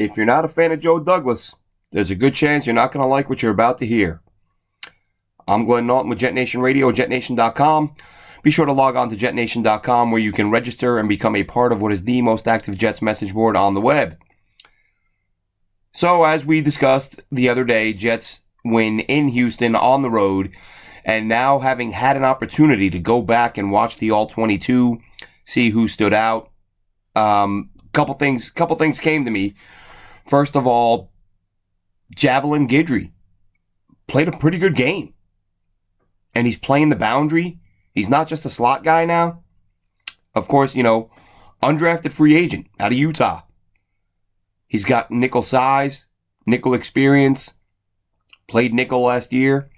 if you're not a fan of Joe Douglas, there's a good chance you're not going to like what you're about to hear. I'm Glenn Naughton with JetNation Radio, JetNation.com. Be sure to log on to JetNation.com where you can register and become a part of what is the most active Jets message board on the web. So, as we discussed the other day, Jets win in Houston on the road, and now having had an opportunity to go back and watch the All-22, see who stood out, couple things came to me. First of all, Javelin Guidry played a pretty good game. And he's playing the boundary. He's not just a slot guy now. Of course, undrafted free agent out of Utah. He's got nickel size, nickel experience, played nickel last year.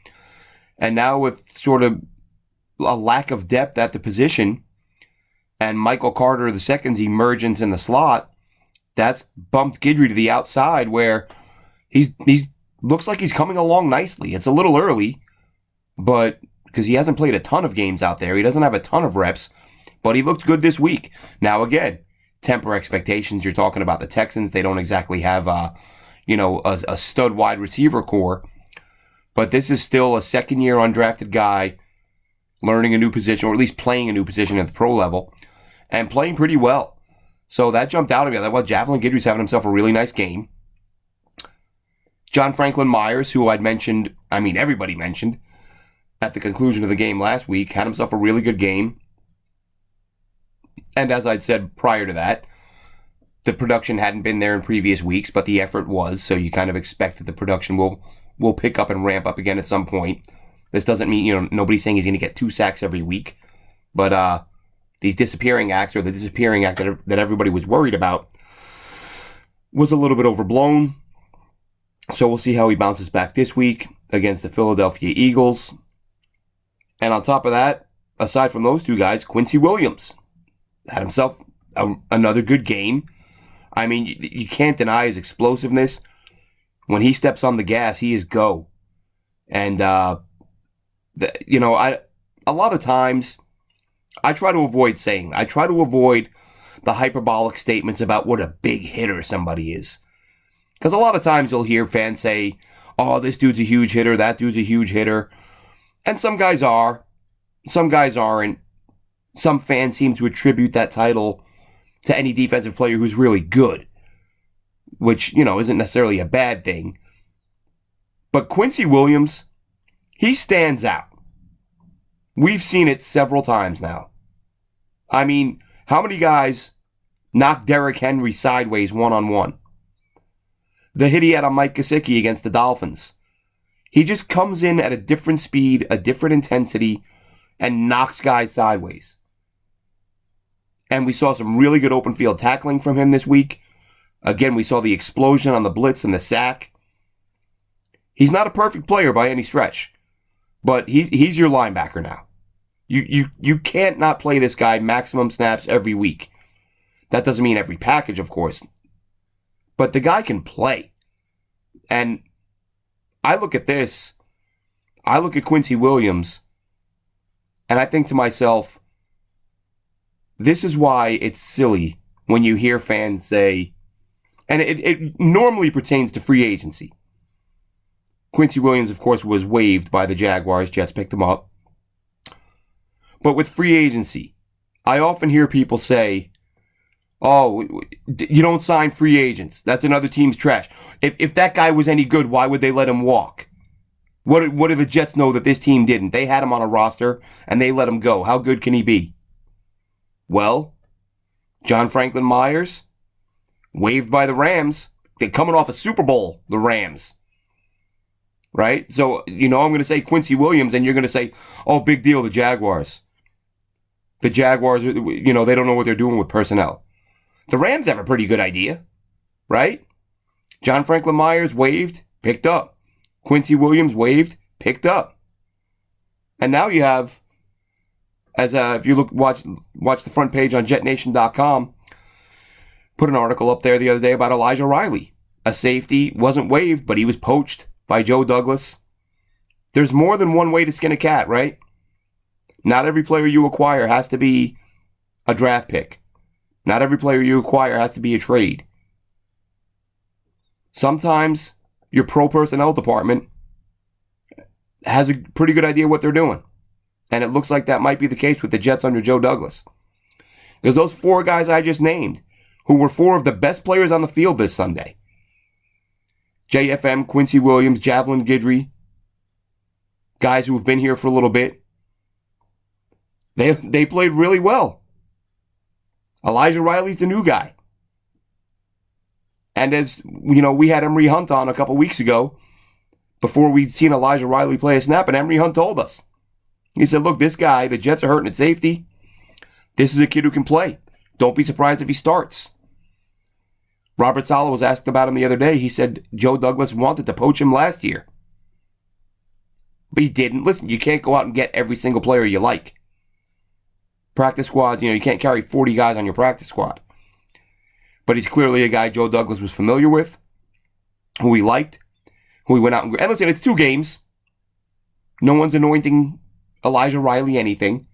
And now with sort of a lack of depth at the position, and Michael Carter II's emergence in the slot, that's bumped Guidry to the outside where he's looks like he's coming along nicely. It's a little early, but because he hasn't played a ton of games out there, he doesn't have a ton of reps, but he looked good this week. Now again, temper expectations. You're talking about the Texans. They don't exactly have a stud wide receiver core, but this is still a second-year undrafted guy learning a new position, or at least playing a new position at the pro level, and playing pretty well. So that jumped out at me. I thought, well, Javelin Guidry's having himself a really nice game. John Franklin Myers, who everybody mentioned at the conclusion of the game last week, had himself a really good game. And as I'd said prior to that, the production hadn't been there in previous weeks, but the effort was, so you kind of expect that the production will pick up and ramp up again at some point. This doesn't mean, nobody's saying he's going to get 2 sacks every week, but these disappearing acts, or the disappearing act that everybody was worried about, was a little bit overblown. So we'll see how he bounces back this week against the Philadelphia Eagles. And on top of that, aside from those two guys, Quincy Williams had himself another good game. I mean, you can't deny his explosiveness. When he steps on the gas, he is go. And, a lot of times, I try to avoid the hyperbolic statements about what a big hitter somebody is. Because a lot of times you'll hear fans say, oh, this dude's a huge hitter, that dude's a huge hitter. And some guys are, some guys aren't. Some fans seem to attribute that title to any defensive player who's really good, which, isn't necessarily a bad thing. But Quincy Williams, he stands out. We've seen it several times now. I mean, how many guys knocked Derrick Henry sideways one-on-one? The hit he had on Mike Gesicki against the Dolphins. He just comes in at a different speed, a different intensity, and knocks guys sideways. And we saw some really good open field tackling from him this week. Again, we saw the explosion on the blitz and the sack. He's not a perfect player by any stretch, but he's your linebacker now. You can't not play this guy maximum snaps every week. That doesn't mean every package, of course. But the guy can play. And I look at this, I look at Quincy Williams, and I think to myself, this is why it's silly when you hear fans say, and it normally pertains to free agency. Quincy Williams, of course, was waived by the Jaguars. Jets picked him up. But with free agency, I often hear people say, oh, you don't sign free agents. That's another team's trash. If that guy was any good, why would they let him walk? What do the Jets know that this team didn't? They had him on a roster, and they let him go. How good can he be? Well, John Franklin Myers, waived by the Rams. They're coming off a Super Bowl, the Rams. Right? So, I'm going to say Quincy Williams, and you're going to say, oh, big deal, the Jaguars. The Jaguars, they don't know what they're doing with personnel. The Rams have a pretty good idea, right? John Franklin Myers waived, picked up. Quincy Williams waived, picked up. And now you have, if you watch the front page on JetNation.com, put an article up there the other day about Elijah Riley. A safety, wasn't waived, but he was poached by Joe Douglas. There's more than one way to skin a cat, right? Not every player you acquire has to be a draft pick. Not every player you acquire has to be a trade. Sometimes your pro personnel department has a pretty good idea what they're doing. And it looks like that might be the case with the Jets under Joe Douglas. Because those 4 guys I just named, who were 4 of the best players on the field this Sunday, JFM, Quincy Williams, Javelin Guidry, guys who have been here for a little bit, they played really well. Elijah Riley's the new guy. And as you know, we had Emory Hunt on a couple weeks ago before we'd seen Elijah Riley play a snap, and Emory Hunt told us. He said, look, this guy, the Jets are hurting at safety. This is a kid who can play. Don't be surprised if he starts. Robert Saleh was asked about him the other day. He said Joe Douglas wanted to poach him last year. But he didn't. Listen, you can't go out and get every single player you like. Practice squads, you can't carry 40 guys on your practice squad. But he's clearly a guy Joe Douglas was familiar with, who he liked, who he went out and listen, it's 2 games. No one's anointing Elijah Riley anything.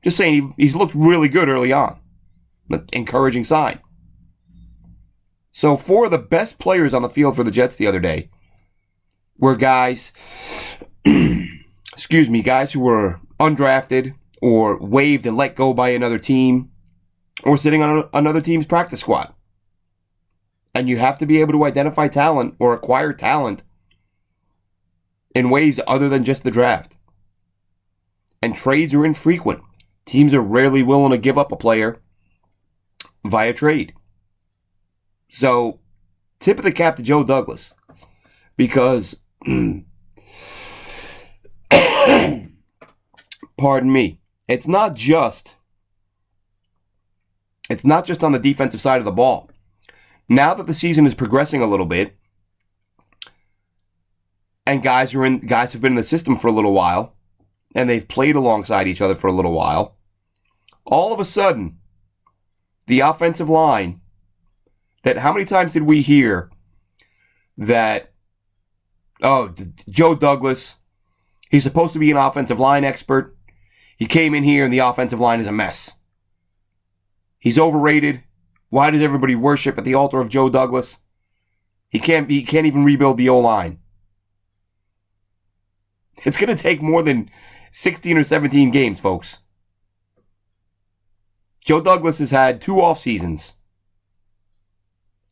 Just saying he's looked really good early on. An encouraging sign. So 4 of the best players on the field for the Jets the other day were guys, guys who were undrafted or waived and let go by another team or sitting on another team's practice squad. And you have to be able to identify talent or acquire talent in ways other than just the draft. And trades are infrequent. Teams are rarely willing to give up a player via trade. So, tip of the cap to Joe Douglas. Because, pardon me, it's not just on the defensive side of the ball. Now that the season is progressing a little bit, and guys have been in the system for a little while, and they've played alongside each other for a little while, all of a sudden, the offensive line, that how many times did we hear that, Joe Douglas, he's supposed to be an offensive line expert. He came in here and the offensive line is a mess. He's overrated. Why does everybody worship at the altar of Joe Douglas? He can't even rebuild the O-line. It's going to take more than 16 or 17 games, folks. Joe Douglas has had 2 off seasons.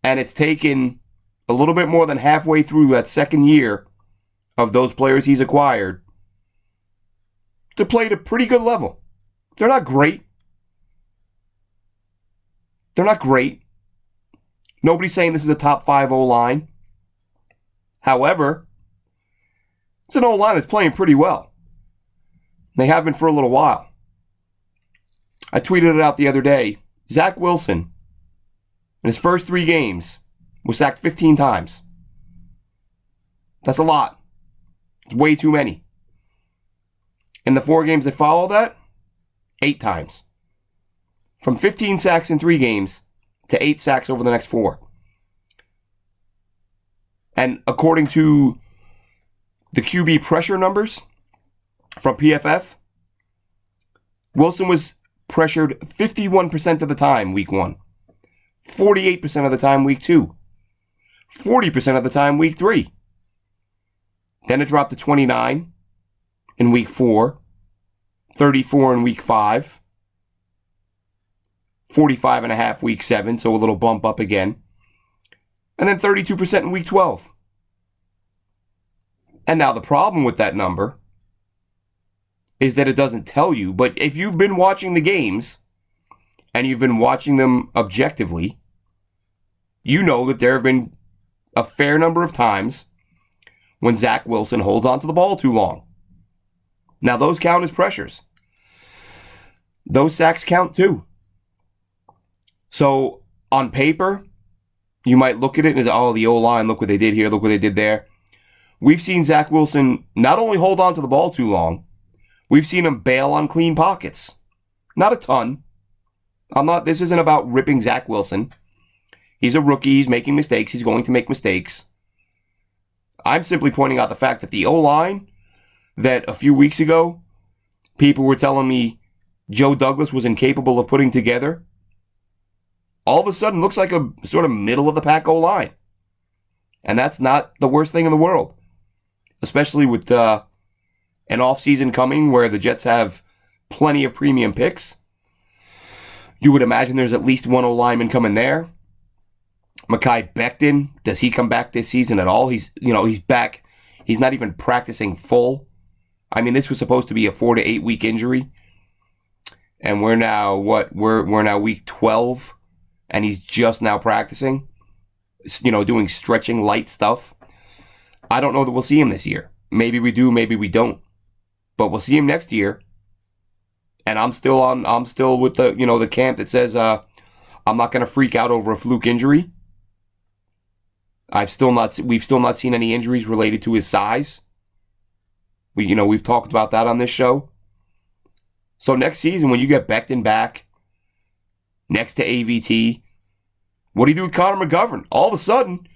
And it's taken a little bit more than halfway through that second year of those players he's acquired to play at a pretty good level. They're not great. Nobody's saying this is a top 5 O-line. However, it's an O-line that's playing pretty well. They have been for a little while. I tweeted it out the other day. Zach Wilson, in his first 3 games, was sacked 15 times. That's a lot. It's way too many. In the 4 games that follow that, 8 times. From 15 sacks in 3 games to 8 sacks over the next 4. And according to the QB pressure numbers from PFF, Wilson was pressured 51% of the time week 1, 48% of the time week 2, 40% of the time week 3. Then it dropped to 29 in week 4, 34 in week 5, 45.5 week 7, so a little bump up again, and then 32% in week 12. And now the problem with that number is that it doesn't tell you, but if you've been watching the games and you've been watching them objectively, you know that there have been a fair number of times when Zach Wilson holds onto the ball too long. Now those count as pressures. Those sacks count too. So on paper, you might look at it and say, oh, the O-line, look what they did here, look what they did there. We've seen Zach Wilson not only hold on to the ball too long, we've seen him bail on clean pockets. Not a ton. This isn't about ripping Zach Wilson. He's a rookie, he's making mistakes, he's going to make mistakes. I'm simply pointing out the fact that the O-line that a few weeks ago, people were telling me Joe Douglas was incapable of putting together, all of a sudden looks like a sort of middle of the pack O-line. And that's not the worst thing in the world. Especially with an offseason coming where the Jets have plenty of premium picks. You would imagine there's at least one O-lineman coming there. Mekhi Becton, does he come back this season at all? He's back. He's not even practicing full. I mean, this was supposed to be a 4 to 8 week injury. And we're now, we're now week 12, and he's just now practicing, doing stretching, light stuff. I don't know that we'll see him this year. Maybe we do, maybe we don't. But we'll see him next year. And I'm still with the camp that says I'm not going to freak out over a fluke injury. We've still not seen any injuries related to his size. We've talked about that on this show. So next season, when you get Becton back next to AVT, what do you do with Connor McGovern? All of a sudden,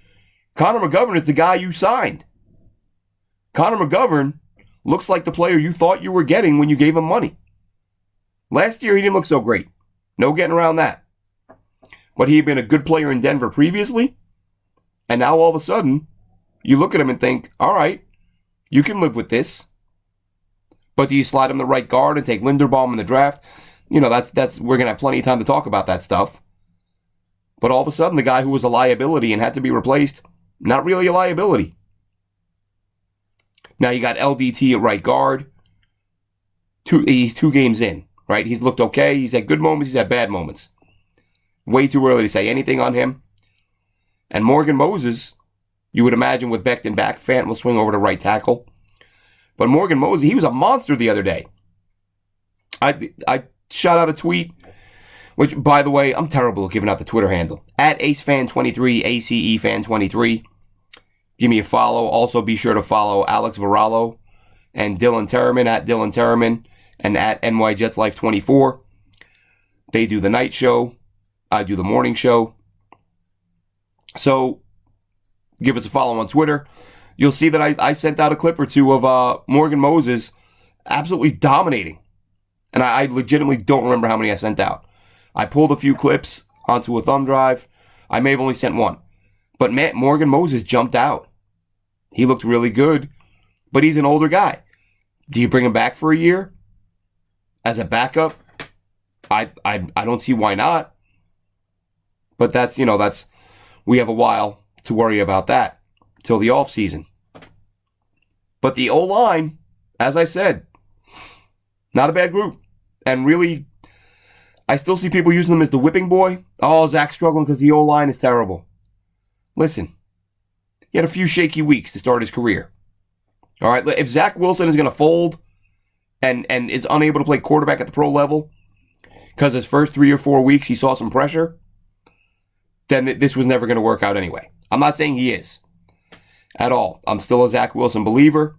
Connor McGovern is the guy you signed. Connor McGovern looks like the player you thought you were getting when you gave him money. Last year, he didn't look so great. No getting around that. But he had been a good player in Denver previously. And now all of a sudden, you look at him and think, all right, you can live with this. But do you slide him the right guard and take Linderbaum in the draft? That's we're going to have plenty of time to talk about that stuff. But all of a sudden, the guy who was a liability and had to be replaced, not really a liability. Now you got LDT at right guard. He's 2 games in, right? He's looked okay. He's had good moments. He's had bad moments. Way too early to say anything on him. And Morgan Moses, you would imagine with Becton back, Fant will swing over to right tackle. But Morgan Moses, he was a monster the other day. I shot out a tweet, which, by the way, I'm terrible at giving out the Twitter handle. At AceFan23, ACEFan23. Give me a follow. Also, be sure to follow Alex Varallo and Dylan Terriman at Dylan Terriman and at NYJetsLife24. They do the night show. I do the morning show. So, give us a follow on Twitter. You'll see that I sent out a clip or two of Morgan Moses absolutely dominating. And I legitimately don't remember how many I sent out. I pulled a few clips onto a thumb drive. I may have only sent one. But Morgan Moses jumped out. He looked really good. But he's an older guy. Do you bring him back for a year? As a backup? I don't see why not. But that's we have a while to worry about that till the offseason. But the O-line, as I said, not a bad group. And really, I still see people using them as the whipping boy. Oh, Zach's struggling because the O-line is terrible. Listen, he had a few shaky weeks to start his career. All right, if Zach Wilson is going to fold and is unable to play quarterback at the pro level because his first 3 or 4 weeks he saw some pressure, then this was never going to work out anyway. I'm not saying he is at all. I'm still a Zach Wilson believer.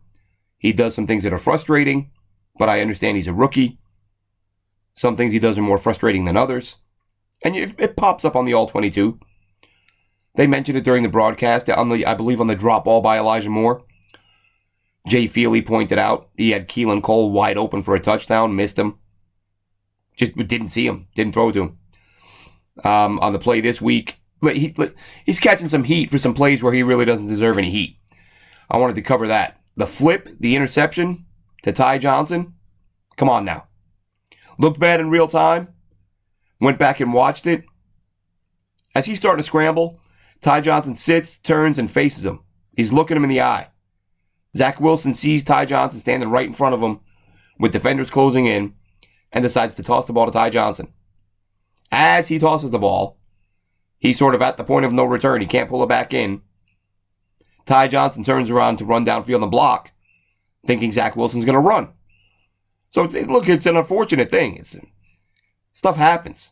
He does some things that are frustrating, but I understand he's a rookie. Some things he does are more frustrating than others. And it pops up on the All-22. They mentioned it during the broadcast, I believe on the drop ball by Elijah Moore. Jay Feely pointed out he had Keelan Cole wide open for a touchdown, missed him. Just didn't see him, didn't throw to him. On the play this week, he's catching some heat for some plays where he really doesn't deserve any heat. I wanted to cover that. The flip, the interception to Ty Johnson, come on now. Looked bad in real time. Went back and watched it. As he's starting to scramble, Ty Johnson sits, turns, and faces him. He's looking him in the eye. Zach Wilson sees Ty Johnson standing right in front of him with defenders closing in and decides to toss the ball to Ty Johnson. As he tosses the ball, he's sort of at the point of no return. He can't pull it back in. Ty Johnson turns around to run downfield and block, thinking Zach Wilson's going to run. So, it's an unfortunate thing. Stuff happens.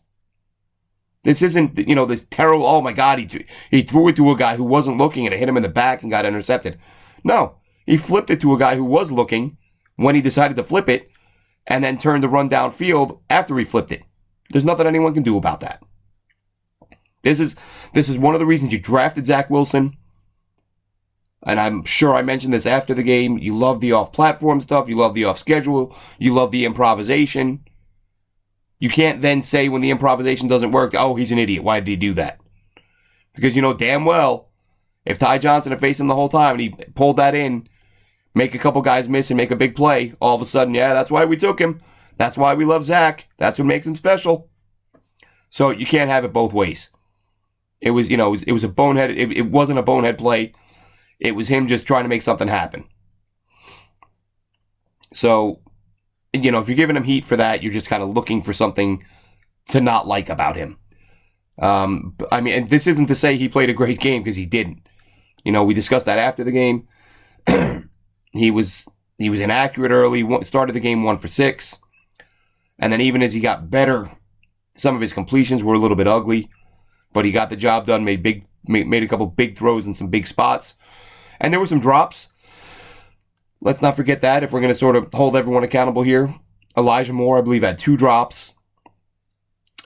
This isn't, this terrible, oh my God, he threw it to a guy who wasn't looking and it hit him in the back and got intercepted. No, he flipped it to a guy who was looking when he decided to flip it and then turned to run downfield after he flipped it. There's nothing anyone can do about that. This is one of the reasons you drafted Zach Wilson. And I'm sure I mentioned this after the game. You love the off-platform stuff. You love the off-schedule. You love the improvisation. You can't then say when the improvisation doesn't work, oh, he's an idiot. Why did he do that? Because you know damn well, If Ty Johnson had faced him the whole time and he pulled that in, make a couple guys miss and make a big play, all of a sudden, yeah, that's why we took him. That's why we love Zach. That's what makes him special. So you can't have it both ways. It was, it was a bonehead. It wasn't a bonehead play. It was him just trying to make something happen. So, if you're giving him heat for that, you're just kind of looking for something to not like about him. And this isn't to say he played a great game, because he didn't. We discussed that after the game. He was inaccurate early. Started the game 1 for 6, and then even as he got better, some of his completions were a little bit ugly, but he got the job done. Made a couple big throws in some big spots, and there were some drops. Let's not forget that if we're going to sort of hold everyone accountable here. Elijah Moore, I believe, had 2 drops.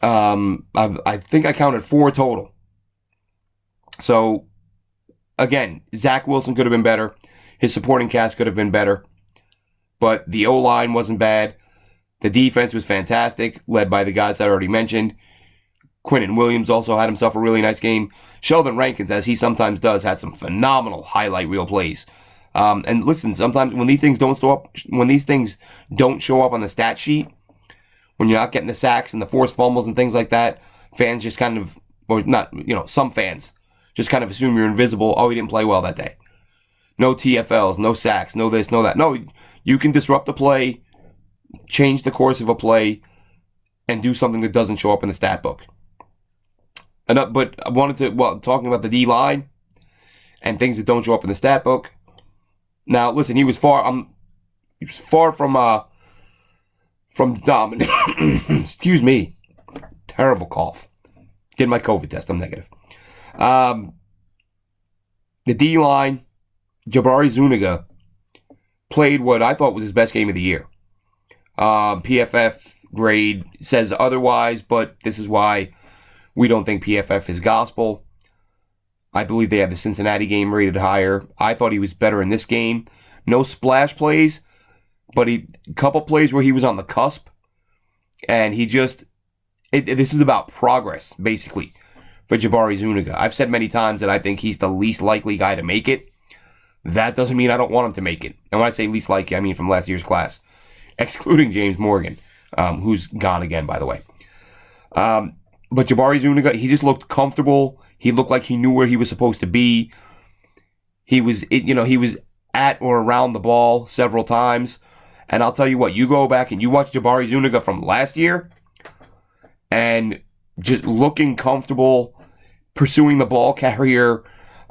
I think I counted 4 total. So, again, Zach Wilson could have been better. His supporting cast could have been better. But the O-line wasn't bad. The defense was fantastic, led by the guys I already mentioned. Quincy Williams also had himself a really nice game. Sheldon Rankins, as he sometimes does, had some phenomenal highlight reel plays. And listen, sometimes when these things don't show up on the stat sheet, when you're not getting the sacks and the forced fumbles and things like that, fans just kind of, or not, some fans just kind of assume you're invisible. Oh, he didn't play well that day. No TFLs, no sacks, no this, no that. No, you can disrupt the play, change the course of a play, and do something that doesn't show up in the stat book. But I wanted to, talking about the D-line and things that don't show up in the stat book. Now, listen, he was far from dominant. Excuse me. Terrible cough. Did my COVID test. I'm negative. The D-line, JabariZuniga, played what I thought was his best game of the year. PFF grade says otherwise, but this is why we don't think PFF is gospel. I believe they have the Cincinnati game rated higher. I thought he was better in this game. No splash plays, but a couple plays where he was on the cusp. And he just, this is about progress, basically, for JabariZuniga. I've said many times that I think he's the least likely guy to make it. That doesn't mean I don't want him to make it. And when I say least likely, I mean from last year's class, excluding James Morgan, who's gone again, by the way. But JabariZuniga, he just looked comfortable. He looked like he knew where he was supposed to be. He was at or around the ball several times. And I'll tell you what, you go back and you watch JabariZuniga from last year, and just looking comfortable, pursuing the ball carrier,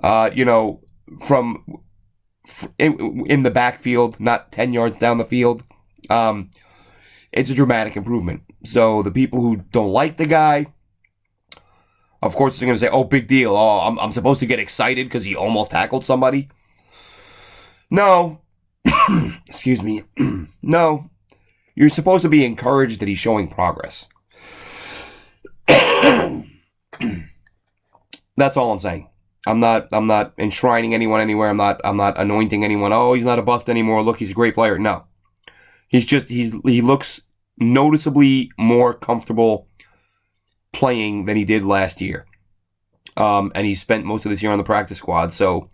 from in the backfield, not 10 yards down the field. It's a dramatic improvement. So the people who don't like the guy, of course, they're going to say, oh, big deal. Oh, I'm supposed to get excited because he almost tackled somebody. No. Excuse me. No. You're supposed to be encouraged that he's showing progress. That's all I'm saying. I'm not enshrining anyone anywhere. I'm not anointing anyone. Oh, he's not a bust anymore. Look, he's a great player. No. He looks noticeably more comfortable playing than he did last year. And he spent most of this year on the practice squad. So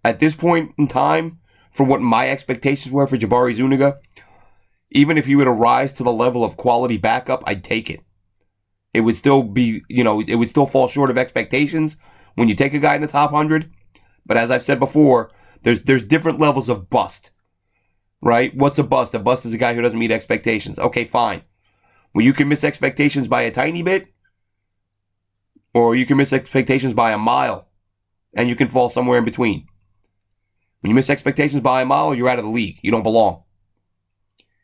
at this point in time, for what my expectations were for JabariZuniga, even if he were to rise to the level of quality backup, I'd take it. It would still be, it would still fall short of expectations when you take a guy in the top 100. But as I've said before, there's different levels of bust, right? What's a bust? A bust is a guy who doesn't meet expectations. Okay, fine. Well, you can miss expectations by a tiny bit, or you can miss expectations by a mile, and you can fall somewhere in between. When you miss expectations by a mile, you're out of the league. You don't belong.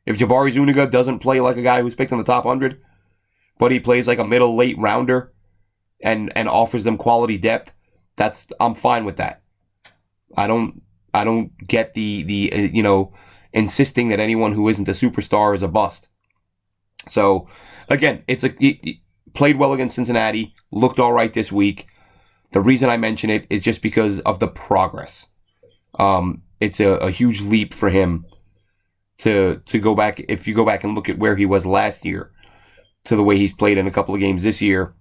If JabariZuniga doesn't play like a guy who's picked in the top 100, but he plays like a middle late rounder and offers them quality depth, I'm fine with that. I don't get the insisting that anyone who isn't a superstar is a bust. So again, he played well against Cincinnati, looked all right this week. The reason I mention it is just because of the progress. It's a huge leap for him to go back. If you go back and look at where he was last year to the way he's played in a couple of games this year,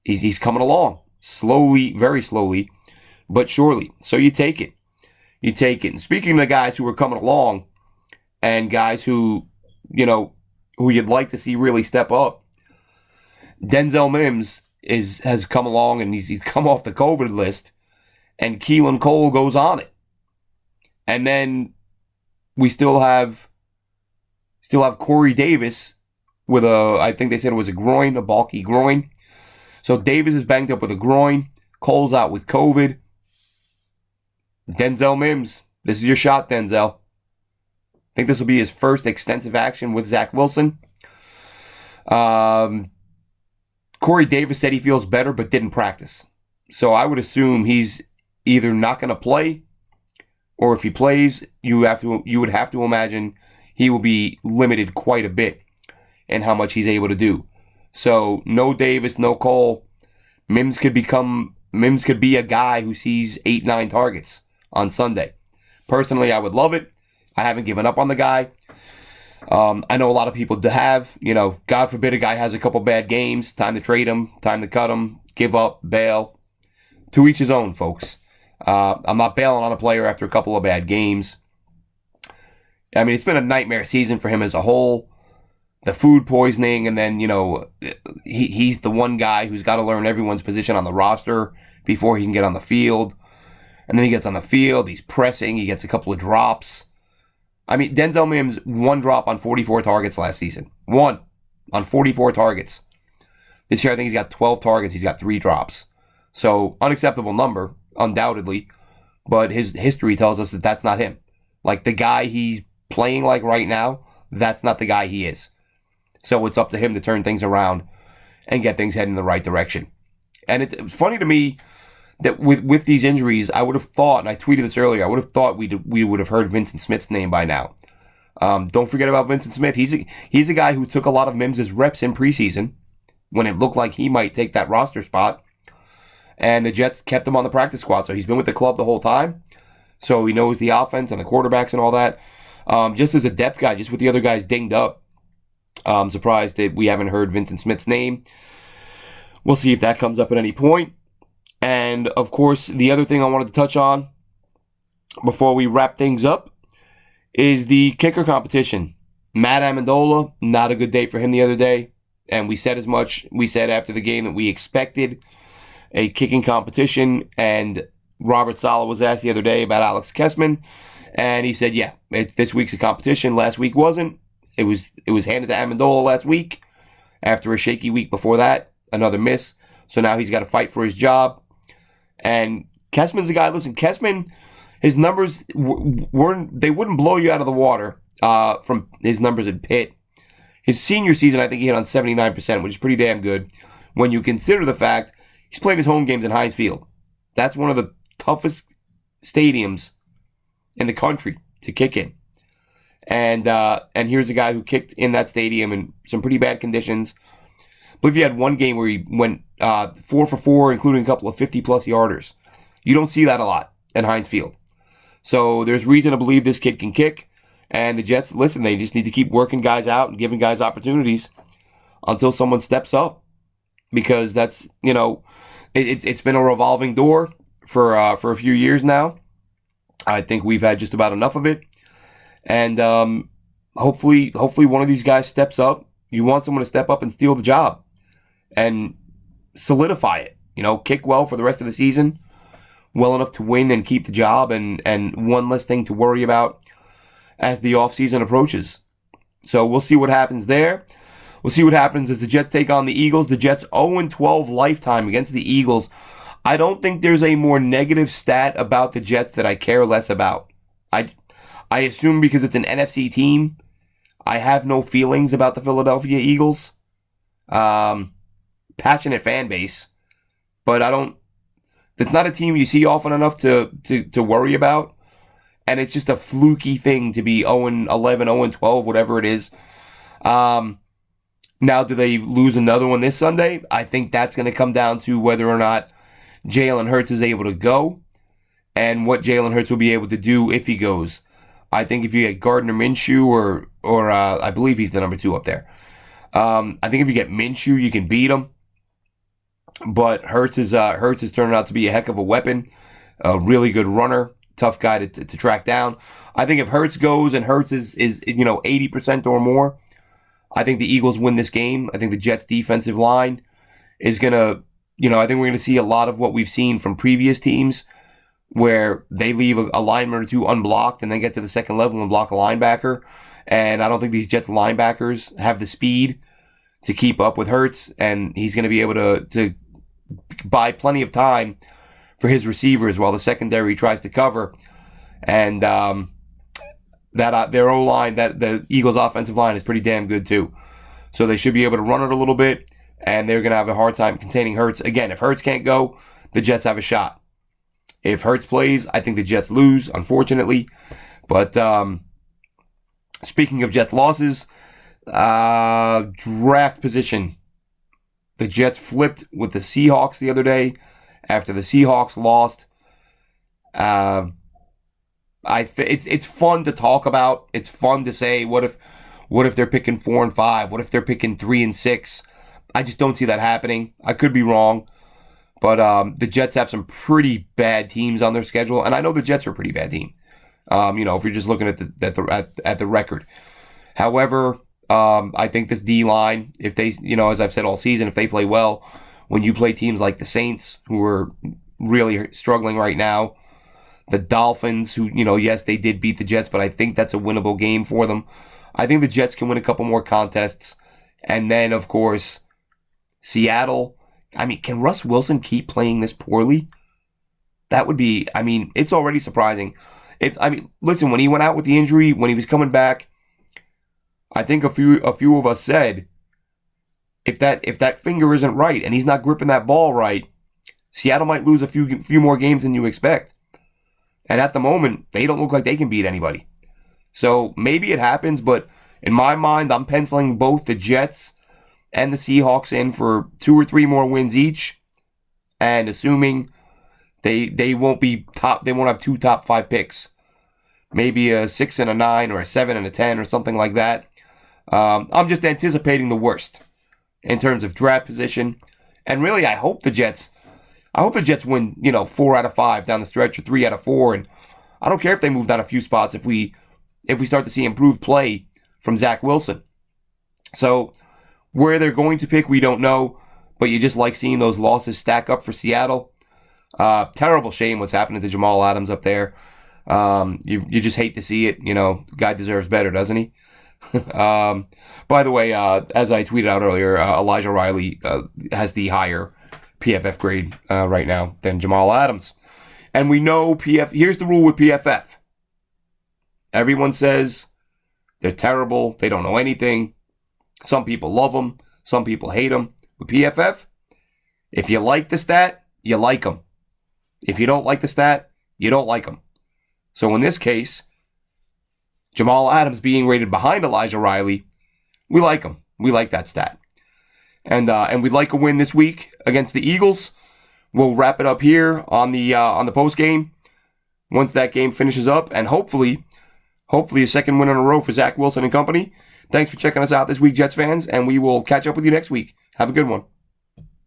he's coming along slowly, very slowly, but surely. So you take it. You take it. And speaking of the guys who are coming along and guys who, who you'd like to see really step up, Denzel Mims has come along and he's come off the COVID list, and Keelan Cole goes on it. And then we still have Corey Davis with I think they said it was a bulky groin. So Davis is banged up with a groin. Cole's out with COVID. Denzel Mims, this is your shot, Denzel. I think this will be his first extensive action with Zach Wilson. Corey Davis said he feels better but didn't practice. So I would assume he's either not going to play, or if he plays, you would have to imagine he will be limited quite a bit in how much he's able to do. So no Davis, no Cole. Mims could be a guy who sees 8-9 targets on Sunday. Personally, I would love it. I haven't given up on the guy. I know a lot of people have. God forbid a guy has a couple bad games. Time to trade him. Time to cut him. Give up. Bail. To each his own, folks. I'm not bailing on a player after a couple of bad games. I mean, it's been a nightmare season for him as a whole. The food poisoning, and then, he's the one guy who's got to learn everyone's position on the roster before he can get on the field. And then he gets on the field, he's pressing, he gets a couple of drops. I mean, Denzel Mims, 1 drop on 44 targets last season. 1 on 44 targets. This year, I think he's got 12 targets, he's got 3 drops. So, unacceptable number, undoubtedly. But his history tells us that that's not him. Like, the guy he's playing like right now, that's not the guy he is. So it's up to him to turn things around and get things heading in the right direction. And it's funny to me that with these injuries, I would have thought, and I tweeted this earlier, I would have thought we would have heard Vincent Smith's name by now. Don't forget about Vincent Smith. He's a guy who took a lot of Mims' reps in preseason when it looked like he might take that roster spot. And the Jets kept him on the practice squad. So he's been with the club the whole time. So he knows the offense and the quarterbacks and all that. Just as a depth guy, just with the other guys dinged up, I'm surprised that we haven't heard Vincent Smith's name. We'll see if that comes up at any point. And, of course, the other thing I wanted to touch on before we wrap things up is the kicker competition. Matt Amendola, not a good day for him the other day. And we said as much. We said after the game that we expected a kicking competition. And Robert Saleh was asked the other day about Alex Kessman. And he said, yeah, this week's a competition. Last week wasn't. It was handed to Amendola last week after a shaky week before that. Another miss. So now he's got to fight for his job. And Kessman's a guy, listen, Kessman, his numbers, they wouldn't blow you out of the water from his numbers at Pitt. His senior season, I think he hit on 79%, which is pretty damn good when you consider the fact he's playing his home games in Heinz Field. That's one of the toughest stadiums in the country to kick in. And here's a guy who kicked in that stadium in some pretty bad conditions. I believe he had one game where he went 4 for 4, including a couple of 50-plus yarders. You don't see that a lot at Heinz Field. So there's reason to believe this kid can kick. And the Jets, listen, they just need to keep working guys out and giving guys opportunities until someone steps up. Because that's, it's been a revolving door for a few years now. I think we've had just about enough of it. And hopefully one of these guys steps up. You want someone to step up and steal the job and solidify it. Kick well for the rest of the season, well enough to win and keep the job, and one less thing to worry about as the offseason approaches. So we'll see what happens there. We'll see what happens as the Jets take on the Eagles. The Jets 0-12 lifetime against the Eagles. I don't think there's a more negative stat about the Jets that I care less about. I assume because it's an NFC team, I have no feelings about the Philadelphia Eagles. Passionate fan base, but it's not a team you see often enough to worry about. And it's just a fluky thing to be 0-11, 0-12, whatever it is. Now, do they lose another one this Sunday? I think that's going to come down to whether or not Jalen Hurts is able to go and what Jalen Hurts will be able to do if he goes. I think if you get Gardner Minshew or I believe he's the number 2 up there. I think if you get Minshew, you can beat him. But Hurts is turning out to be a heck of a weapon. a really good runner, tough guy to track down. I think if Hurts goes and Hurts is 80% or more, I think the Eagles win this game. I think the Jets' defensive line is going to, I think we're going to see a lot of what we've seen from previous teams where they leave a lineman or two unblocked and then get to the second level and block a linebacker. And I don't think these Jets linebackers have the speed to keep up with Hurts, and he's going to be able to buy plenty of time for his receivers while the secondary tries to cover. And that their O-line, that the Eagles' offensive line is pretty damn good too. So they should be able to run it a little bit, and they're going to have a hard time containing Hurts. Again, if Hurts can't go, the Jets have a shot. If Hurts plays, I think the Jets lose, unfortunately. But speaking of Jets losses, draft position. The Jets flipped with the Seahawks the other day after the Seahawks lost. It's fun to talk about. It's fun to say, what if they're picking 4 and 5? What if they're picking 3 and 6? I just don't see that happening. I could be wrong, but the Jets have some pretty bad teams on their schedule, and I know the Jets are a pretty bad team. If you're just looking at the record. However, I think this D-line, if they, as I've said all season, if they play well, when you play teams like the Saints, who are really struggling right now, the Dolphins, who, yes, they did beat the Jets, but I think that's a winnable game for them. I think the Jets can win a couple more contests. And then, of course, Seattle. Can Russ Wilson keep playing this poorly? That would be, it's already surprising. Listen, when he went out with the injury, when he was coming back, I think a few of us said, if that finger isn't right and he's not gripping that ball right, Seattle might lose a few more games than you expect. And at the moment, they don't look like they can beat anybody. So maybe it happens, but in my mind, I'm penciling both the Jets and the Seahawks in for 2 or 3 more wins each, and assuming they won't be top, they won't have 2 top 5 picks, maybe a 6 and a 9 or a 7 and a 10 or something like that. I'm just anticipating the worst in terms of draft position, and really, I hope the Jets win, 4 out of 5 down the stretch or 3 out of 4, and I don't care if they move down a few spots if we start to see improved play from Zach Wilson. So where they're going to pick, we don't know, but you just like seeing those losses stack up for Seattle. Terrible shame what's happening to Jamal Adams up there. You just hate to see it. Guy deserves better, doesn't he? By the way, as I tweeted out earlier, Elijah Riley has the higher PFF grade right now than Jamal Adams. And we know here's the rule with PFF. Everyone says they're terrible, they don't know anything. Some people love them, some people hate them. With PFF, if you like the stat, you like them. If you don't like the stat, you don't like them. So in this case, Jamal Adams being rated behind Elijah Riley, we like him. We like that stat. And we'd like a win this week against the Eagles. We'll wrap it up here on the post game once that game finishes up, and hopefully a second win in a row for Zach Wilson and company. Thanks for checking us out this week, Jets fans, and we will catch up with you next week. Have a good one.